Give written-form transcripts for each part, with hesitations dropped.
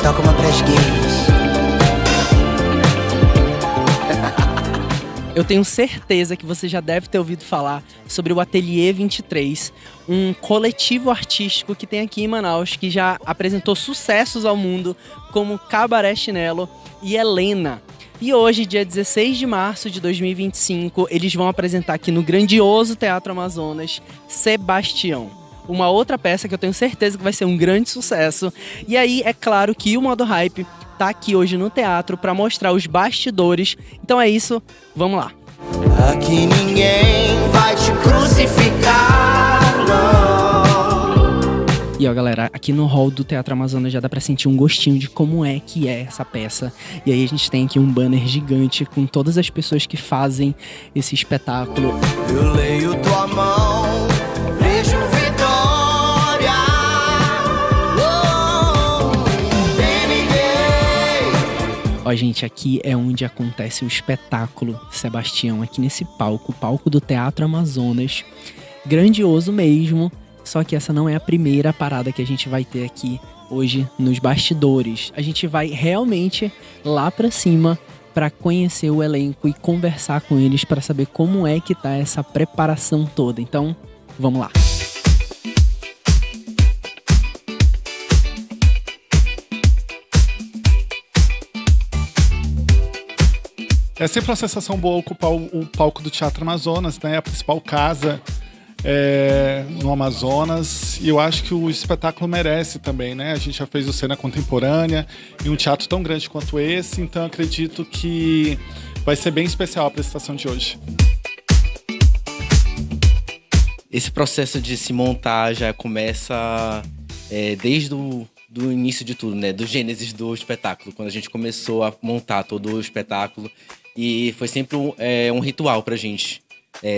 toca uma pras gays. Eu tenho certeza que você já deve ter ouvido falar sobre o Ateliê 23, um coletivo artístico que tem aqui em Manaus, que já apresentou sucessos ao mundo, como Cabaré Chinelo e Helena. E hoje, dia 16 de março de 2025, eles vão apresentar aqui no grandioso Teatro Amazonas, Sebastião. Uma outra peça que eu tenho certeza que vai ser um grande sucesso. E aí, é claro que o Modo Hype tá aqui hoje no teatro para mostrar os bastidores. Então é isso, vamos lá. Aqui ninguém vai te crucificar, não. E ó, galera, aqui no hall do Teatro Amazonas já dá pra sentir um gostinho de como é que é essa peça. E aí a gente tem aqui um banner gigante com todas as pessoas que fazem esse espetáculo. Eu leio tua mão, vejo vitória. Ó, gente, aqui é onde acontece o espetáculo Sebastião, aqui nesse palco, o palco do Teatro Amazonas. Grandioso mesmo. Só que essa não é a primeira parada que a gente vai ter aqui hoje nos bastidores. A gente vai realmente lá pra cima pra conhecer o elenco e conversar com eles pra saber como é que tá essa preparação toda. Então, vamos lá. É sempre uma sensação boa ocupar o palco do Teatro Amazonas, né? A principal casa no Amazonas, e eu acho que o espetáculo merece também, né? A gente já fez o Cena Contemporânea em um teatro tão grande quanto esse, então acredito que vai ser bem especial a apresentação de hoje. Esse processo de se montar já começa desde do início de tudo, né? Do gênesis do espetáculo, quando a gente começou a montar todo o espetáculo, e foi sempre um ritual pra gente.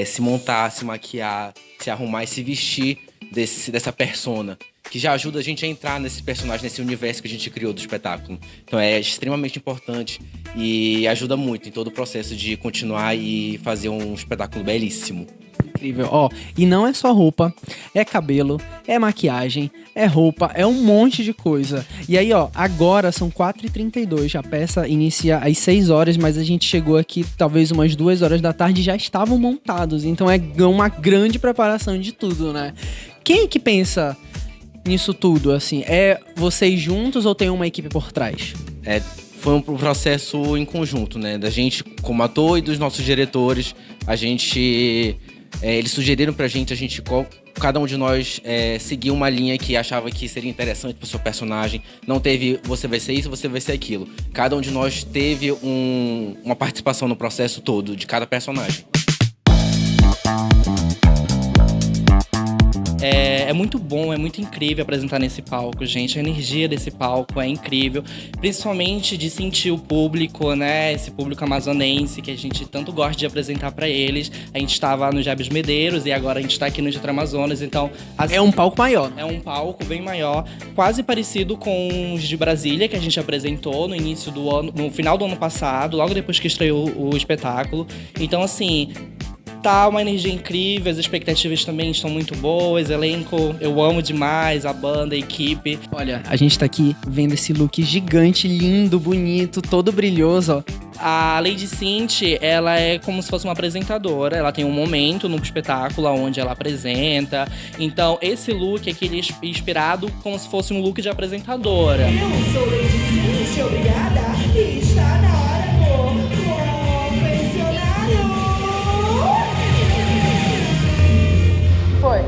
Se montar, se maquiar, se arrumar e se vestir dessa persona, que já ajuda a gente a entrar nesse personagem, nesse universo que a gente criou do espetáculo. Então é extremamente importante e ajuda muito em todo o processo de continuar e fazer um espetáculo belíssimo. Incrível, ó, e não é só roupa, é cabelo, é maquiagem, é roupa, é um monte de coisa. E aí, ó, agora são 4h32, a peça inicia às 6 horas, mas a gente chegou aqui talvez umas 2 horas da tarde e já estavam montados, então é uma grande preparação de tudo, né? Quem é que pensa nisso tudo, assim? É vocês juntos ou tem uma equipe por trás? Foi um processo em conjunto, né? Da gente como ator e dos nossos diretores, a gente... eles sugeriram pra gente, cada um de nós seguir uma linha que achava que seria interessante pro seu personagem. Não teve você vai ser isso, você vai ser aquilo. Cada um de nós teve uma participação no processo todo, de cada personagem. É muito bom, é muito incrível apresentar nesse palco, gente. A energia desse palco é incrível, principalmente de sentir o público, né? Esse público amazonense que a gente tanto gosta de apresentar pra eles. A gente estava no Jabes Medeiros e agora a gente tá aqui no Teatro Amazonas, então... Assim, é um palco maior. É um palco bem maior, quase parecido com os de Brasília, que a gente apresentou no início do ano, no final do ano passado, logo depois que estreou o espetáculo. Então, assim... Tá uma energia incrível, as expectativas também estão muito boas, elenco, eu amo demais, a banda, a equipe. Olha, a gente tá aqui vendo esse look gigante, lindo, bonito, todo brilhoso, ó. A Lady Cinti, ela é como se fosse uma apresentadora, ela tem um momento no espetáculo onde ela apresenta. Então, esse look é aquele inspirado como se fosse um look de apresentadora. Eu sou Lady Cinti, obrigada, e está na hora do confessionário. Foi.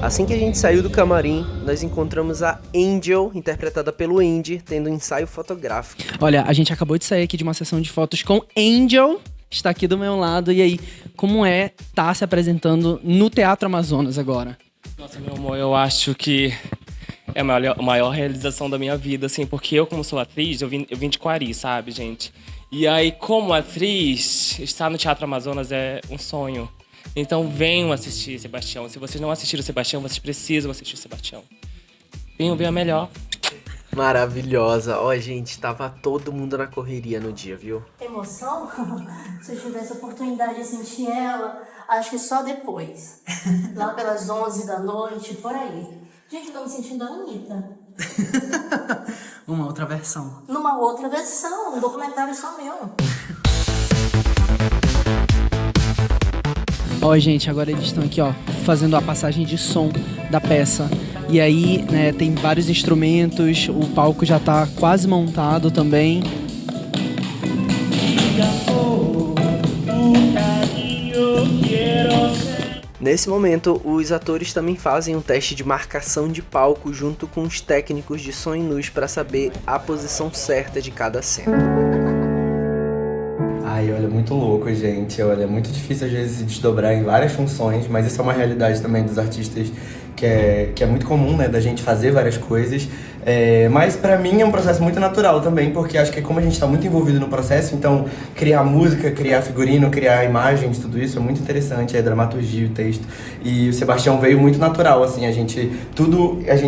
Assim que a gente saiu do camarim, nós encontramos a Angel, interpretada pelo Andy, tendo um ensaio fotográfico. Olha, a gente acabou de sair aqui de uma sessão de fotos com Angel, está aqui do meu lado. E aí, como tá se apresentando no Teatro Amazonas agora? Nossa, meu amor, eu acho que é a maior realização da minha vida, assim, porque eu, como sou atriz, eu vim de Coari, sabe, gente? E aí, como atriz, estar no Teatro Amazonas é um sonho. Então venham assistir Sebastião. Se vocês não assistiram Sebastião, vocês precisam assistir Sebastião. Venham ver a melhor. Maravilhosa. Ó, gente, tava todo mundo na correria no dia, viu? Emoção? Se eu tivesse a oportunidade de sentir ela, acho que só depois. Lá pelas 11 da noite, por aí. Gente, eu tô me sentindo a Anitta. Uma outra versão. Numa outra versão, um documentário só meu. Ó, gente, agora eles estão aqui, ó, fazendo a passagem de som da peça. E aí, né, tem vários instrumentos, o palco já tá quase montado também. Nesse momento, os atores também fazem um teste de marcação de palco junto com os técnicos de som e luz para saber a posição certa de cada cena. Ai, olha, muito louco, gente. Olha, é muito difícil às vezes se desdobrar em várias funções, mas isso é uma realidade também dos artistas que é muito comum, né, da gente fazer várias coisas. Mas pra mim é um processo muito natural também, porque acho que como a gente tá muito envolvido no processo, então criar música, criar figurino, criar imagens, tudo isso é muito interessante, a dramaturgia, o texto. E o Sebastião veio muito natural, assim, a gente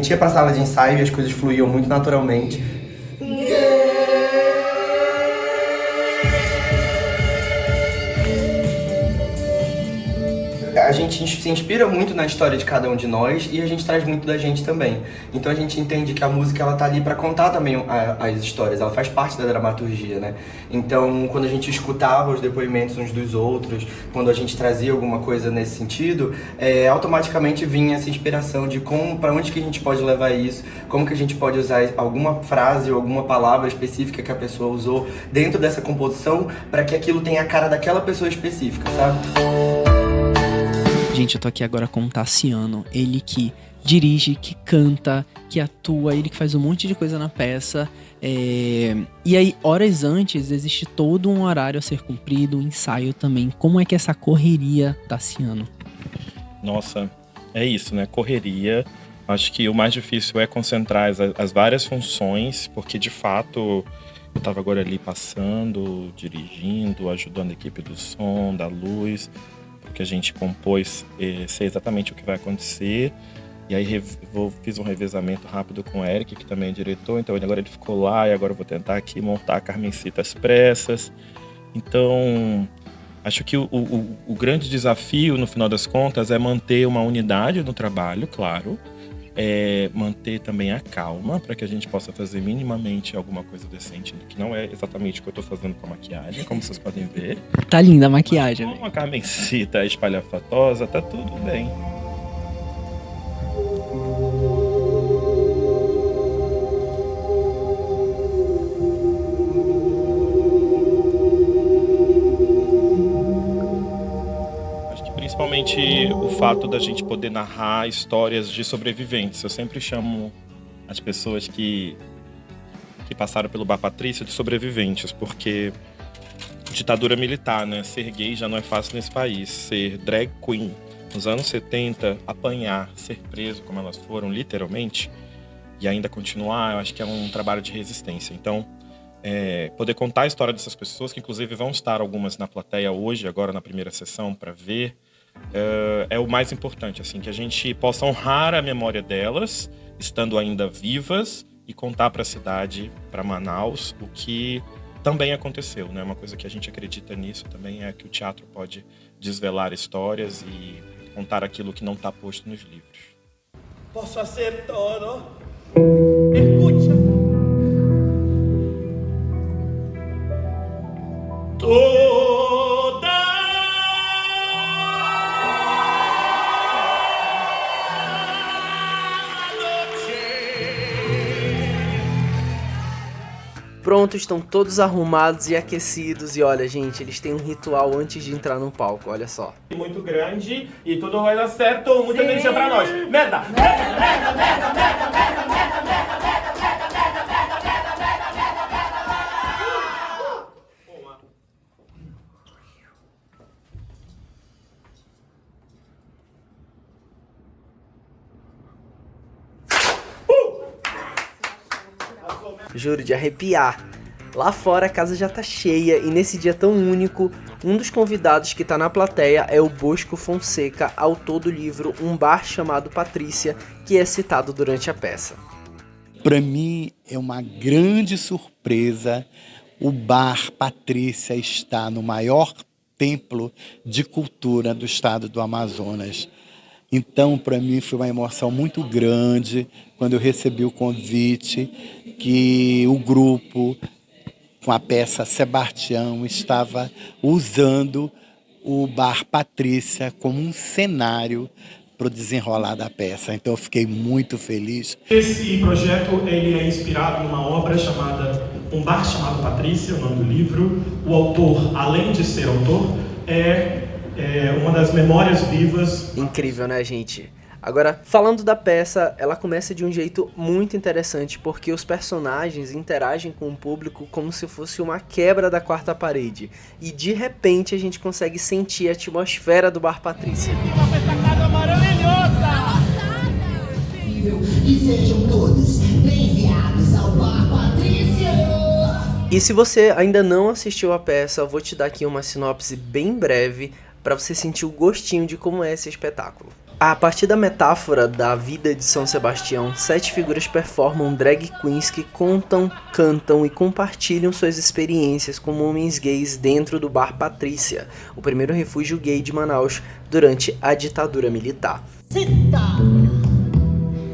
ia pra sala de ensaio e as coisas fluíam muito naturalmente. A gente se inspira muito na história de cada um de nós e a gente traz muito da gente também. Então a gente entende que a música ela tá ali para contar também as histórias, ela faz parte da dramaturgia, né? Então quando a gente escutava os depoimentos uns dos outros, quando a gente trazia alguma coisa nesse sentido, automaticamente vinha essa inspiração de para onde que a gente pode levar isso, como que a gente pode usar alguma frase ou alguma palavra específica que a pessoa usou dentro dessa composição para que aquilo tenha a cara daquela pessoa específica, sabe? Gente, eu tô aqui agora com o Tassiano, ele que dirige, que canta, que atua, ele que faz um monte de coisa na peça. E aí, horas antes, existe todo um horário a ser cumprido, um ensaio também. Como é que é essa correria, Tassiano? Nossa, é isso, né? Correria. Acho que o mais difícil é concentrar as várias funções, porque de fato eu tava agora ali passando, dirigindo, ajudando a equipe do som, da luz, que a gente compôs, sei exatamente o que vai acontecer. E aí fiz um revezamento rápido com o Eric, que também é diretor, então agora ele ficou lá e agora eu vou tentar aqui montar a Carmencita às pressas. Então, acho que o grande desafio, no final das contas, é manter uma unidade no trabalho, claro, manter também a calma, para que a gente possa fazer minimamente alguma coisa decente, que não é exatamente o que eu tô fazendo com a maquiagem, como vocês podem ver. Tá linda a maquiagem. Uma Carmencita espalhafatosa, tá tudo bem. Principalmente o fato da gente poder narrar histórias de sobreviventes. Eu sempre chamo as pessoas que passaram pelo Bar Patrícia de sobreviventes, porque ditadura militar, né? Ser gay já não é fácil nesse país. Ser drag queen nos anos 70, apanhar, ser preso como elas foram, literalmente, e ainda continuar, eu acho que é um trabalho de resistência. Então, poder contar a história dessas pessoas, que inclusive vão estar algumas na plateia hoje, agora na primeira sessão, para ver, é o mais importante, assim, que a gente possa honrar a memória delas, estando ainda vivas, e contar para a cidade, para Manaus, o que também aconteceu, né? Uma coisa que a gente acredita nisso também é que o teatro pode desvelar histórias e contar aquilo que não está posto nos livros. Posso fazer todo? Escucha. Toda Pronto, estão todos arrumados e aquecidos. E olha, gente, eles têm um ritual antes de entrar no palco, olha só. Muito grande e tudo vai dar certo. Muita energia pra nós. Merda! Merda, merda, merda, merda, merda, merda, merda, merda, Juro, de arrepiar. Lá fora a casa já tá cheia e nesse dia tão único, um dos convidados que tá na plateia é o Bosco Fonseca, autor do livro Um Bar Chamado Patrícia, que é citado durante a peça. Para mim é uma grande surpresa. O Bar Patrícia está no maior templo de cultura do estado do Amazonas. Então, para mim, foi uma emoção muito grande quando eu recebi o convite que o grupo, com a peça Sebastião, estava usando o Bar Patrícia como um cenário para o desenrolar da peça. Então, eu fiquei muito feliz. Esse projeto ele é inspirado numa obra chamada Um Bar Chamado Patrícia, o nome do livro. O autor, além de ser autor, é uma das memórias vivas. Incrível, né, gente? Agora, falando da peça, ela começa de um jeito muito interessante, porque os personagens interagem com o público como se fosse uma quebra da quarta parede. E de repente a gente consegue sentir a atmosfera do Bar Patrícia. E sejam todos bem-vindos ao Bar Patrícia. E se você ainda não assistiu a peça, eu vou te dar aqui uma sinopse bem breve para você sentir o gostinho de como é esse espetáculo. A partir da metáfora da vida de São Sebastião, 7 figuras performam drag queens que contam, cantam e compartilham suas experiências como homens gays dentro do Bar Patrícia, o primeiro refúgio gay de Manaus durante a ditadura militar. Cita!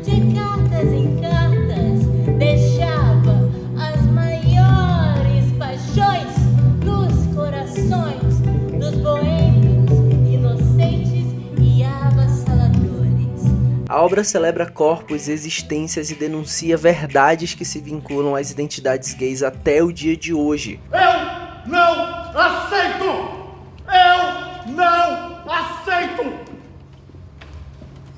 De cartas em cartas, deixava as maiores paixões nos corações dos boêmios, inocentes e avassaladores. A obra celebra corpos, existências e denuncia verdades que se vinculam às identidades gays até o dia de hoje. Eu não aceito! Eu não aceito!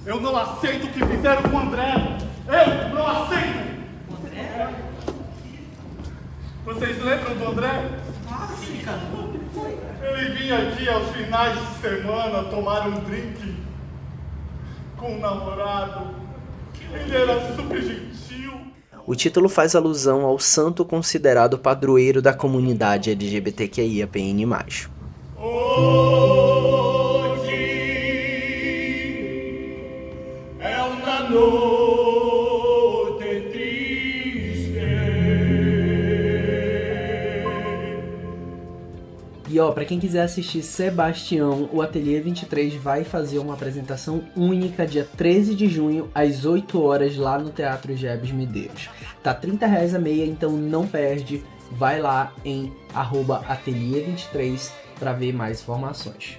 Eu não aceito o que fizeram com o André! Eu não aceito! André? Vocês lembram do André? Ah, sim, cara. Ele vinha aqui aos finais de semana tomar um drink com um namorado. Ele era super gentil. O título faz alusão ao santo considerado padroeiro da comunidade LGBTQIAPN+. Hoje é uma noite triste. E ó, pra quem quiser assistir Sebastião, o Ateliê 23 vai fazer uma apresentação única dia 13 de junho, às 8 horas, lá no Teatro Gebes Medeiros. Tá R$30 a meia, então não perde. Vai lá em @ateliê23 para ver mais informações.